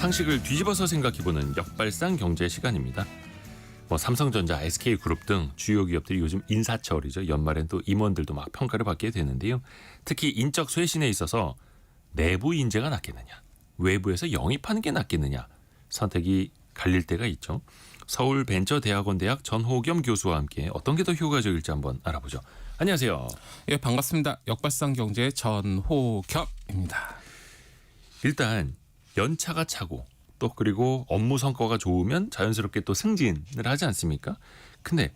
상식을 뒤집어서 생각해보는 역발상 경제 시간입니다. 삼성전자, SK그룹 등 주요 기업들이 요즘 인사철이죠. 연말엔 또 임원들도 막 평가를 받게 되는데요. 특히 인적 쇄신에 있어서 내부 인재가 낫겠느냐, 외부에서 영입하는 게 낫겠느냐 선택이 갈릴 때가 있죠. 서울벤처대학원 대학 전호겸 교수와 함께 어떤 게 더 효과적일지 한번 알아보죠. 안녕하세요. 예, 반갑습니다. 역발상 경제의 전호겸입니다. 일단 연차가 차고 또 그리고 업무 성과가 좋으면 자연스럽게 또 승진을 하지 않습니까? 근데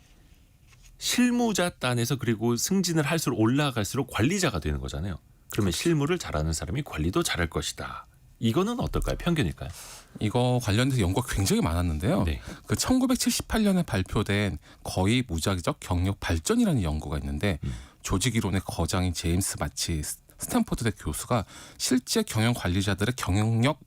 실무자 단에서 그리고 승진을 할수록 올라갈수록 관리자가 되는 거잖아요. 그러면 실무를 잘하는 사람이 관리도 잘할 것이다. 이거는 어떨까요? 편견일까요? 이거 관련돼서 연구가 굉장히 많았는데요. 네. 그 1978년에 발표된 거의 무작위적 경력 발전이라는 연구가 있는데 조직 이론의 거장인 제임스 마치 스탠포드대 교수가 실제 경영 관리자들의 경영력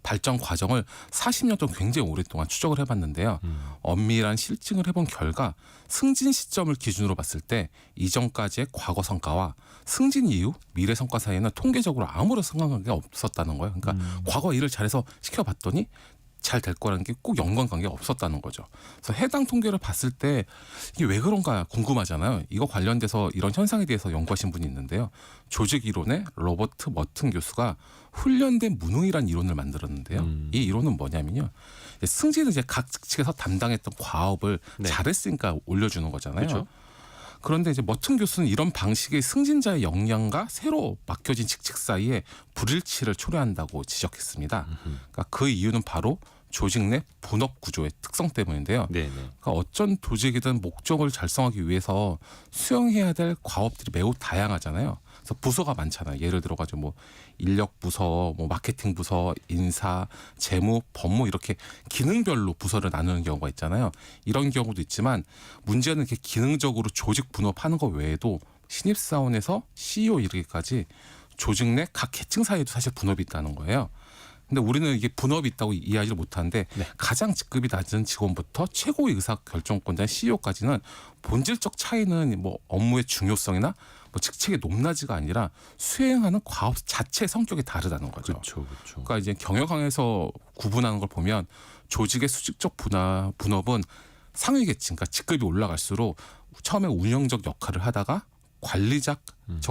발전 과정을 40년 동안 굉장히 오랫동안 추적을 해봤는데요. 엄밀한 실증을 해본 결과 승진 시점을 기준으로 봤을 때 이전까지의 과거 성과와 승진 이후 미래 성과 사이에는 통계적으로 아무런 상관관계가 없었다는 거예요. 그러니까 과거 일을 잘해서 시켜봤더니 잘 될 거라는 게 꼭 연관관계가 없었다는 거죠. 그래서 해당 통계를 봤을 때 이게 왜 그런가 궁금하잖아요. 이거 관련돼서 이런 현상에 대해서 연구하신 분이 있는데요. 조직 이론의 로버트 머튼 교수가 훈련된 무능이라는 이론을 만들었는데요. 이 이론은 뭐냐면요. 승진은 이제 각 직책에서 담당했던 과업을 네. 잘했으니까 올려주는 거잖아요. 그렇죠. 그런데 이제 머튼 교수는 이런 방식의 승진자의 역량과 새로 맡겨진 직책 사이에 불일치를 초래한다고 지적했습니다. 그러니까 그 이유는 바로 조직 내 분업 구조의 특성 때문인데요. 네네. 그러니까 어쩐 조직이든 목적을 달성하기 위해서 수행해야 될 과업들이 매우 다양하잖아요. 그래서 부서가 많잖아요. 예를 들어가지고 뭐 인력 부서, 뭐 마케팅 부서, 인사, 재무, 법무 이렇게 기능별로 부서를 나누는 경우가 있잖아요. 이런 경우도 있지만 문제는 이렇게 기능적으로 조직 분업하는 것 외에도 신입사원에서 CEO 이르기까지 조직 내 각 계층 사이에도 사실 분업이 있다는 거예요. 근데 우리는 이게 분업이 있다고 이해하지 못하는데 네. 가장 직급이 낮은 직원부터 최고의 의사 결정권자인 CEO까지는 본질적 차이는 뭐 업무의 중요성이나 뭐 직책의 높낮이가 아니라 수행하는 과업 자체의 성격이 다르다는 거죠. 그렇죠, 그렇죠. 그러니까 이제 경영학에서 구분하는 걸 보면 조직의 수직적 분업은 상위 계층, 그러니까 직급이 올라갈수록 처음에 운영적 역할을 하다가 관리적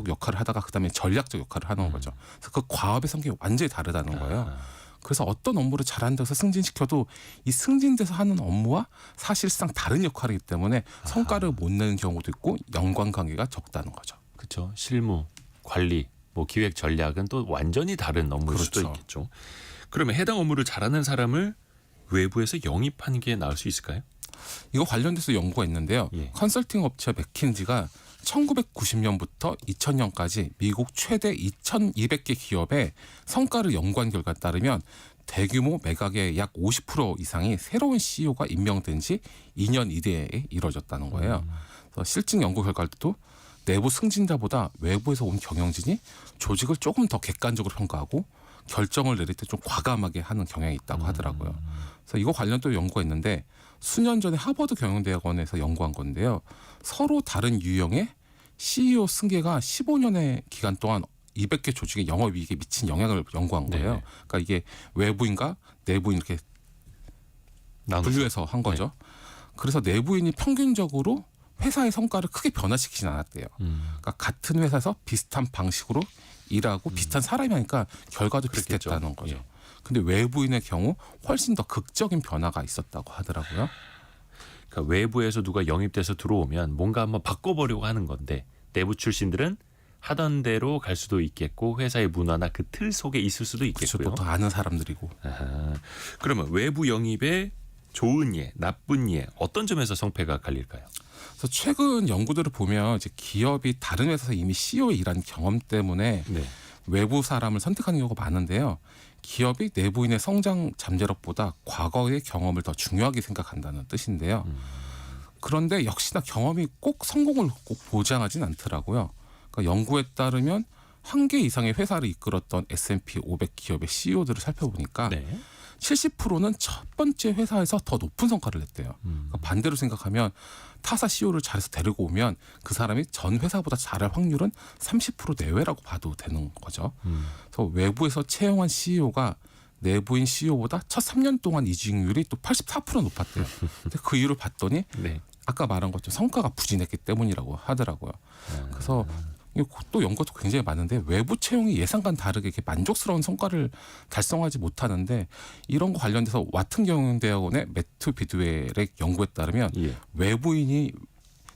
역할을 하다가 그다음에 전략적 역할을 하는 거죠. 그래서 그 과업의 성격이 완전히 다르다는 거예요. 그래서 어떤 업무를 잘한다고 해서 승진시켜도 이 승진돼서 하는 업무와 사실상 다른 역할이기 때문에 성과를 못 내는 경우도 있고 연관관계가 적다는 거죠. 그렇죠. 실무, 관리, 뭐 기획 전략은 또 완전히 다른 업무일 수도 그렇죠. 있겠죠. 그러면 해당 업무를 잘하는 사람을 외부에서 영입하는 게 나을 수 있을까요? 이거 관련돼서 연구가 있는데요. 예. 컨설팅 업체 맥킨지가 1990년부터 2000년까지 미국 최대 2200개 기업의 성과를 연구한 결과에 따르면 대규모 매각의 약 50% 이상이 새로운 CEO가 임명된 지 2년 이내에 이뤄졌다는 거예요. 그래서 실증 연구 결과도 내부 승진자보다 외부에서 온 경영진이 조직을 조금 더 객관적으로 평가하고 결정을 내릴 때 좀 과감하게 하는 경향이 있다고 하더라고요. 그래서 이거 관련된 연구가 있는데 수년 전에 하버드 경영대학원에서 연구한 건데요. 서로 다른 유형의 CEO 승계가 15년의 기간 동안 200개 조직의 영업이익에 미친 영향을 연구한 거예요. 네네. 그러니까 이게 외부인과 내부인 이렇게 나눠서. 분류해서 한 거죠. 그래서 내부인이 평균적으로 회사의 성과를 크게 변화시키진 않았대요. 그러니까 같은 회사에서 비슷한 방식으로 일하고 비슷한 사람이 하니까 결과도 그렇겠죠. 비슷했다는 거죠. 예. 근데 외부인의 경우 훨씬 더 극적인 변화가 있었다고 하더라고요. 그러니까 외부에서 누가 영입돼서 들어오면 뭔가 한번 바꿔보려고 하는 건데 내부 출신들은 하던 대로 갈 수도 있겠고 회사의 문화나 그 틀 속에 있을 수도 그렇죠. 있겠고요. 또 아는 사람들이고. 아하. 그러면 외부 영입의 좋은 예, 나쁜 예 어떤 점에서 성패가 갈릴까요? 그래서 최근 연구들을 보면 이제 기업이 다른 회사에서 이미 CEO에 일한 경험 때문에 네. 외부 사람을 선택하는 경우가 많은데요. 기업이 내부인의 성장 잠재력보다 과거의 경험을 더 중요하게 생각한다는 뜻인데요. 그런데 역시나 경험이 꼭 성공을 꼭 보장하진 않더라고요. 그러니까 연구에 따르면 한 개 이상의 회사를 이끌었던 S&P 500 기업의 CEO들을 살펴보니까 네. 70%는 첫 번째 회사에서 더 높은 성과를 냈대요. 그러니까 반대로 생각하면 타사 CEO를 잘해서 데리고 오면 그 사람이 전 회사보다 잘할 확률은 30% 내외라고 봐도 되는 거죠. 그래서 외부에서 채용한 CEO가 내부인 CEO보다 첫 3년 동안 이직률이 또 84% 높았대요. 근데 그 이유를 봤더니 네. 아까 말한 것처럼 성과가 부진했기 때문이라고 하더라고요. 그래서 또 연구도 굉장히 많은데 외부 채용이 예상과는 다르게 이렇게 만족스러운 성과를 달성하지 못하는데 이런 거 관련돼서 와튼 경영대학원의 매튜 비드웰의 연구에 따르면 예. 외부인이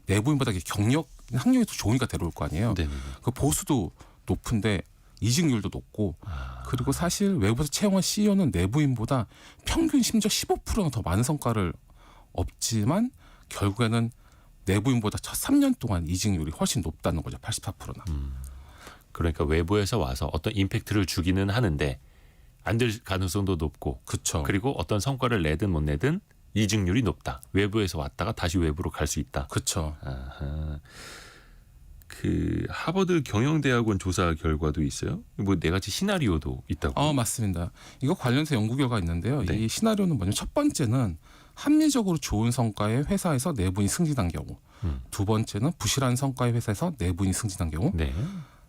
내부인보다 경력 학력이 더 좋으니까 데려올 거 아니에요. 네네. 그 보수도 높은데 이직률도 높고 그리고 사실 외부에서 채용한 CEO는 내부인보다 평균 심지어 15%나 더 많은 성과를 얻지만 결국에는 내부인보다 첫 3년 동안 이직률이 훨씬 높다는 거죠. 84%나. 그러니까 외부에서 와서 어떤 임팩트를 주기는 하는데 안 될 가능성도 높고 그렇죠. 그리고 어떤 성과를 내든 못 내든 이직률이 높다. 외부에서 왔다가 다시 외부로 갈 수 있다. 그렇죠. 아하. 그 하버드 경영대학원 조사 결과도 있어요. 뭐 네 가지 시나리오도 있다고. 맞습니다. 이거 관련해서 연구 결과가 있는데요. 네. 이 시나리오는 뭐냐면 첫 번째는 합리적으로 좋은 성과의 회사에서 내부인이 승진한 경우. 두 번째는 부실한 성과의 회사에서 내부인이 승진한 경우. 네.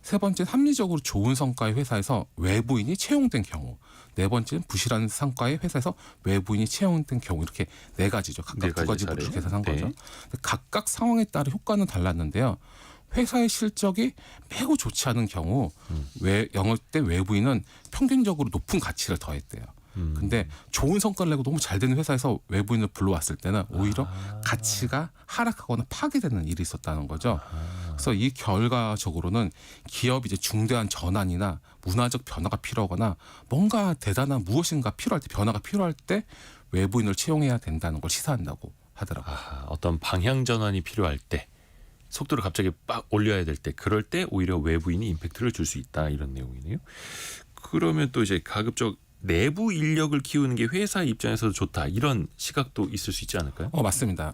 세 번째는 합리적으로 좋은 성과의 회사에서 외부인이 채용된 경우. 네 번째는 부실한 성과의 회사에서 외부인이 채용된 경우. 이렇게 네 가지죠. 각각 네 두 가지 사례. 부분을 계산한 네. 거죠. 각각 상황에 따라 효과는 달랐는데요. 회사의 실적이 매우 좋지 않은 경우 영업 때 외부인은 평균적으로 높은 가치를 더했대요. 근데 좋은 성과를 내고 너무 잘 되는 회사에서 외부인을 불러왔을 때는 오히려 가치가 하락하거나 파괴되는 일이 있었다는 거죠. 그래서 이 결과적으로는 기업이 이제 중대한 전환이나 문화적 변화가 필요하거나 뭔가 대단한 무엇인가 필요할 때 변화가 필요할 때 외부인을 채용해야 된다는 걸 시사한다고 하더라고요. 어떤 방향 전환이 필요할 때 속도를 갑자기 빡 올려야 될 때 그럴 때 오히려 외부인이 임팩트를 줄 수 있다 이런 내용이네요. 그러면 또 이제 가급적 내부 인력을 키우는 게 회사 입장에서도 좋다 이런 시각도 있을 수 있지 않을까요? 맞습니다.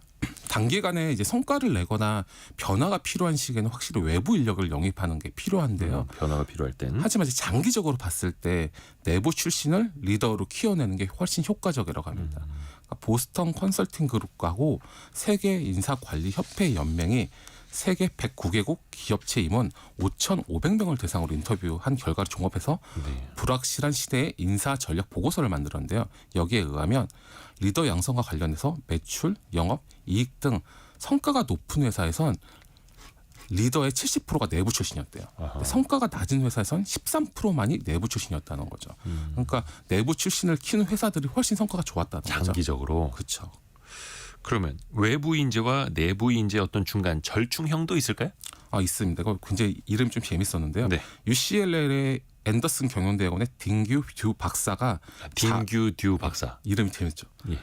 단기간에 이제 성과를 내거나 변화가 필요한 시기에는 확실히 외부 인력을 영입하는 게 필요한데요. 변화가 필요할 때는. 하지만 이제 장기적으로 봤을 때 내부 출신을 리더로 키워내는 게 훨씬 효과적이라고 합니다. 그러니까 보스턴 컨설팅 그룹하고 세계 인사관리 협회 연맹이 세계 109개국 기업체 임원 5,500명을 대상으로 인터뷰한 결과를 종합해서 네. 불확실한 시대의 인사 전략 보고서를 만들었는데요. 여기에 의하면 리더 양성과 관련해서 매출, 영업, 이익 등 성과가 높은 회사에선 리더의 70%가 내부 출신이었대요. 근데 성과가 낮은 회사에선 13%만이 내부 출신이었다는 거죠. 그러니까 내부 출신을 키우는 회사들이 훨씬 성과가 좋았다는 거죠. 장기적으로. 그렇죠. 그러면 외부 인재와 내부 인재 어떤 중간 절충형도 있을까요? 있습니다. 그거 굉장히 이름이 좀 재밌었는데요. 네. UCLA의 앤더슨 경영대학원의 딩규 듀 박사가 딩규 듀 박사. 이름이 재밌죠. 예.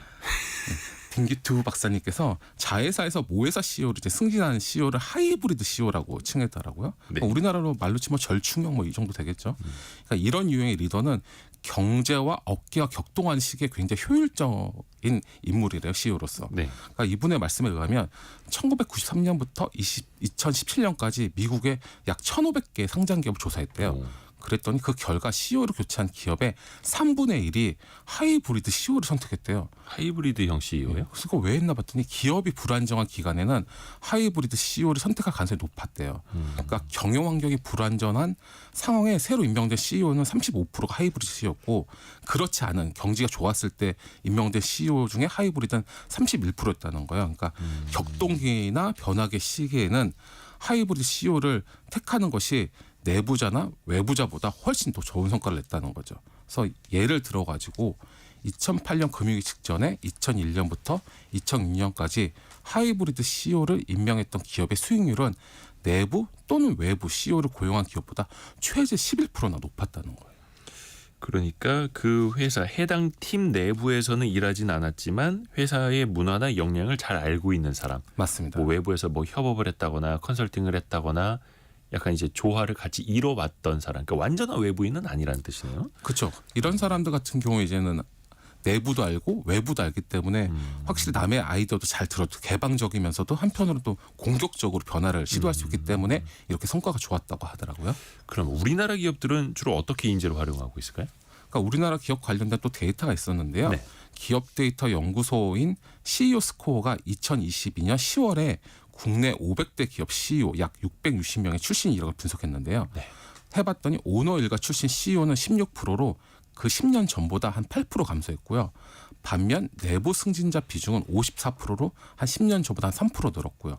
딩규 듀 박사님께서 자회사에서 모회사 CEO를 이제 승진하는 CEO를 하이브리드 CEO라고 칭했더라고요. 네. 그러니까 우리나라로 말로 치면 절충형 뭐 이 정도 되겠죠. 그러니까 이런 유형의 리더는 경제와 업계가 격동하는 시기에 굉장히 효율적인 인물이래요, CEO로서. 네. 그러니까 이분의 말씀에 의하면 1993년부터 2017년까지 미국의 약 1,500개 상장 기업을 조사했대요. 그랬더니 그 결과 CEO를 교체한 기업의 3분의 1이 하이브리드 CEO를 선택했대요. 하이브리드형 CEO요? 그래서 그거 왜 했나 봤더니 기업이 불안정한 기간에는 하이브리드 CEO를 선택할 가능성이 높았대요. 그러니까 경영 환경이 불안전한 상황에 새로 임명된 CEO는 35%가 하이브리드 CEO였고 그렇지 않은 경기가 좋았을 때 임명된 CEO 중에 하이브리드는 31%였다는 거예요. 그러니까 격동기나 변화의 시기에는 하이브리드 CEO를 택하는 것이 내부자나 외부자보다 훨씬 더 좋은 성과를 냈다는 거죠. 그래서 예를 들어가지고 2008년 금융위기 직전에 2001년부터 2006년까지 하이브리드 CEO를 임명했던 기업의 수익률은 내부 또는 외부 CEO를 고용한 기업보다 최대 11%나 높았다는 거예요. 그러니까 그 회사 해당 팀 내부에서는 일하진 않았지만 회사의 문화나 역량을 잘 알고 있는 사람. 맞습니다. 뭐 외부에서 뭐 협업을 했다거나 컨설팅을 했다거나 약간 이제 조화를 같이 이뤄봤던 사람. 그러니까 완전한 외부인은 아니라는 뜻이네요. 그렇죠. 이런 사람들 같은 경우에 이제는 내부도 알고 외부도 알기 때문에 확실히 남의 아이디어도 잘 들어도 개방적이면서도 한편으로 또 공격적으로 변화를 시도할 수 있기 때문에 이렇게 성과가 좋았다고 하더라고요. 그럼 우리나라 기업들은 주로 어떻게 인재를 활용하고 있을까요? 그러니까 우리나라 기업 관련된 또 데이터가 있었는데요. 네. 기업 데이터 연구소인 CEO 스코어가 2022년 10월에 국내 500대 기업 CEO 약 660명의 출신 이력을 분석했는데요. 네. 해봤더니 오너 일가 출신 CEO는 16%로 그 10년 전보다 한 8% 감소했고요. 반면 내부 승진자 비중은 54%로 한 10년 전보다 한 3% 늘었고요.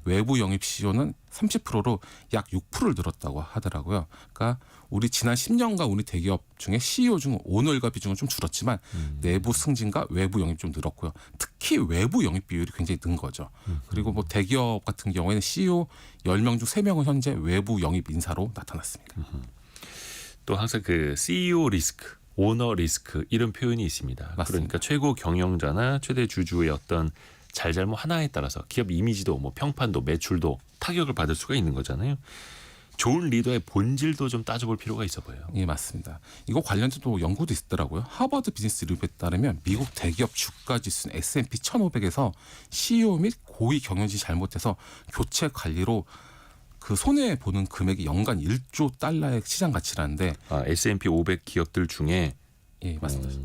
외부 영입 CEO는 30%로 약 6%를 늘었다고 하더라고요. 그러니까 우리 지난 10년간 우리 대기업 중에 CEO 중 오너 일가 비중은 좀 줄었지만 내부 승진과 외부 영입 좀 늘었고요. 특히 외부 영입 비율이 굉장히 는 거죠. 그리고 뭐 대기업 같은 경우에는 CEO 10명 중 3명은 현재 외부 영입 인사로 나타났습니다. 또 항상 그 CEO 리스크, 오너 리스크 이런 표현이 있습니다. 맞습니다. 그러니까 최고 경영자나 최대 주주의 어떤 잘잘못 하나에 따라서 기업 이미지도 뭐 평판도 매출도 타격을 받을 수가 있는 거잖아요. 좋은 리더의 본질도 좀 따져볼 필요가 있어 보여요. 예, 맞습니다. 이거 관련해서 또 연구도 있더라고요. 하버드 비즈니스 리뷰에 따르면 미국 대기업 주가 지수는 S&P 1500에서 CEO 및 고위 경영진이 잘못해서 교체 관리로 그 손해 보는 금액이 연간 1조 달러의 시장 가치라는데 S&P 500 기업들 중에 예, 맞습니다.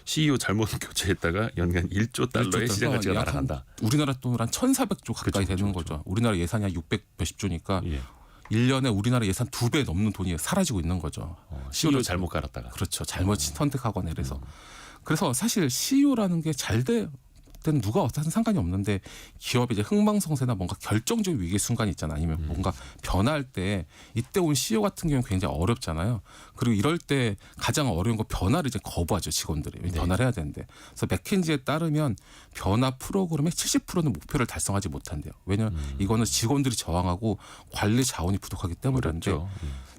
CEO 잘못 교체했다가 연간 1조 달러의 시장 가치가 약 날아간다. 우리나라 돈으로 한 1,400조 가까이 그렇죠, 되는 그렇죠. 거죠. 우리나라 예산이 한 600 몇십 조니까 예. 1년에 우리나라 예산 2배 넘는 돈이 사라지고 있는 거죠. CEO 잘못 갈았다가. 그렇죠. 잘못 선택하거나 이래서. 그래서 사실 CEO라는 게 잘 때는 누가 어떤 상관이 없는데 기업의 이제 흥망성쇠나 뭔가 결정적 위기의 순간이 있잖아요. 아니면 뭔가 변화할 때 이때 온 CEO 같은 경우는 굉장히 어렵잖아요. 그리고 이럴 때 가장 어려운 거 변화를 이제 거부하죠, 직원들이. 네. 변화를 해야 되는데. 그래서 맥킨지에 따르면 변화 프로그램의 70%는 목표를 달성하지 못한대요. 왜냐하면 이거는 직원들이 저항하고 관리 자원이 부족하기 때문인데 그렇죠.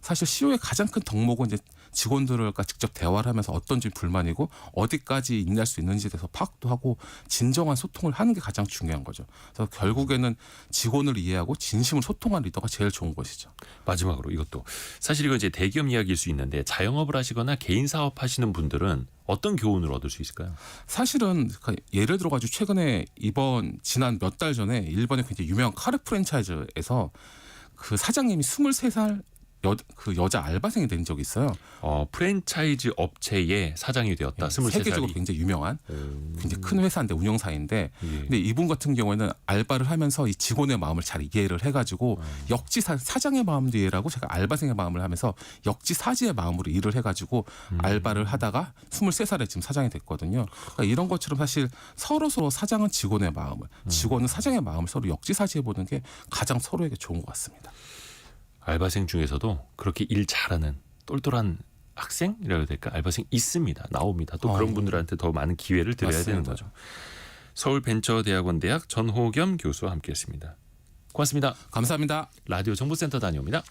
사실 CEO의 가장 큰 덕목은 이제 직원들과 직접 대화를 하면서 어떤 점이 불만이고 어디까지 인내할 수 있는지에 대해서 파악도 하고 진정한 소통을 하는 게 가장 중요한 거죠. 그래서 결국에는 직원을 이해하고 진심으로 소통하는 리더가 제일 좋은 것이죠. 마지막으로 이것도 사실 이거 이제 대기업 이야기일 수 있는데 자영업을 하시거나 개인 사업 하시는 분들은 어떤 교훈을 얻을 수 있을까요? 사실은 예를 들어가지고 최근에 지난 몇 달 전에 일본의 굉장히 유명한 카레 프랜차이즈에서 그 사장님이 23살 그 여자 알바생이 된 적이 있어요. 프랜차이즈 업체의 사장이 되었다. 23살이. 세계적으로 굉장히 유명한 굉장히 큰 회사인데 운영사인데 예. 근데 이분 같은 경우에는 알바를 하면서 이 직원의 마음을 잘 이해를 해가지고 사장의 마음도 이해를 하고 제가 알바생의 마음을 하면서 역지사지의 마음으로 일을 해가지고 알바를 하다가 23살에 지금 사장이 됐거든요. 그러니까 이런 것처럼 사실 서로 사장은 직원의 마음을 직원은 사장의 마음을 서로 역지사지해보는 게 가장 서로에게 좋은 것 같습니다. 알바생 중에서도 그렇게 일 잘하는 똘똘한 학생이라고 해야 될까? 알바생 있습니다. 나옵니다. 또 그런 분들한테 더 많은 기회를 드려야 맞습니다. 되는 거죠. 서울벤처대학원 대학 전호겸 교수와 함께했습니다. 고맙습니다. 감사합니다. 라디오 정보센터 다녀옵니다.